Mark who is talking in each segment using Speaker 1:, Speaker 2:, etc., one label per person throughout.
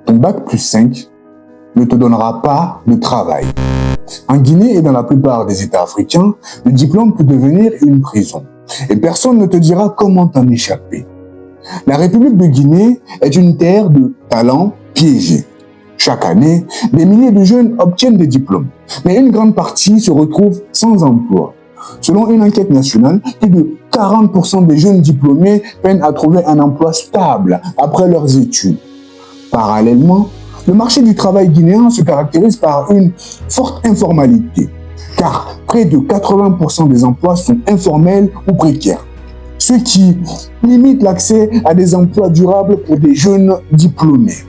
Speaker 1: ton bac plus 5 ne te donnera pas de travail. En Guinée et dans la plupart des États africains, le diplôme peut devenir une prison et personne ne te dira comment t'en échapper. La République de Guinée est une terre de talents piégés. Chaque année, des milliers de jeunes obtiennent des diplômes, mais une grande partie se retrouve sans emploi. Selon une enquête nationale, plus de 40% des jeunes diplômés peinent à trouver un emploi stable après leurs études. Parallèlement, le marché du travail guinéen se caractérise par une forte informalité, car près de 80% des emplois sont informels ou précaires, ce qui limite l'accès à des emplois durables pour des jeunes diplômés.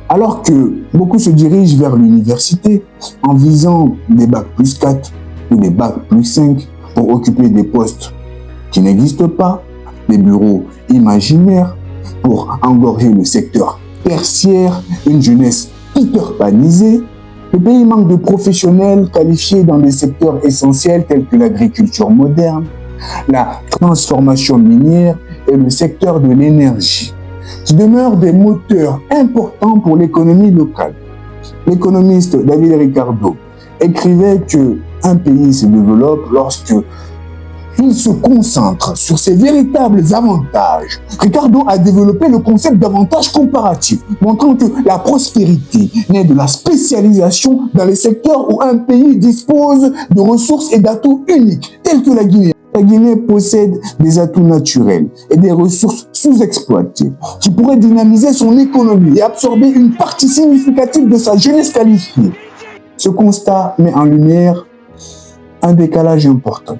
Speaker 1: Alors que beaucoup se dirigent vers l'université en visant des bacs plus 4 ou des bacs plus 5 pour occuper des postes qui n'existent pas, des bureaux imaginaires pour engorger le secteur tertiaire, une jeunesse hyperpanisée, le pays manque de professionnels qualifiés dans des secteurs essentiels tels que l'agriculture moderne, la transformation minière et le secteur de l'énergie, qui demeurent des moteurs importants pour l'économie locale. L'économiste David Ricardo écrivait que un pays se développe lorsque il se concentre sur ses véritables avantages. Ricardo a développé le concept d'avantage comparatif, montrant que la prospérité naît de la spécialisation dans les secteurs où un pays dispose de ressources et d'atouts uniques, tels que la Guinée. La Guinée possède des atouts naturels et des ressources sous-exploitées qui pourraient dynamiser son économie et absorber une partie significative de sa jeunesse qualifiée. Ce constat met en lumière un décalage important.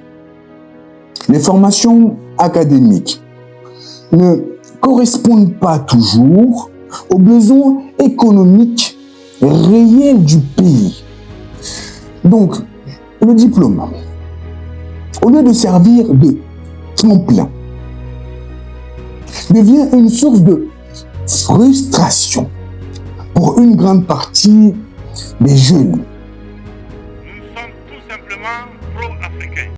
Speaker 1: Les formations académiques ne correspondent pas toujours aux besoins économiques réels du pays. Donc, le diplôme, au lieu de servir de tremplin, devient une source de frustration pour une grande partie des jeunes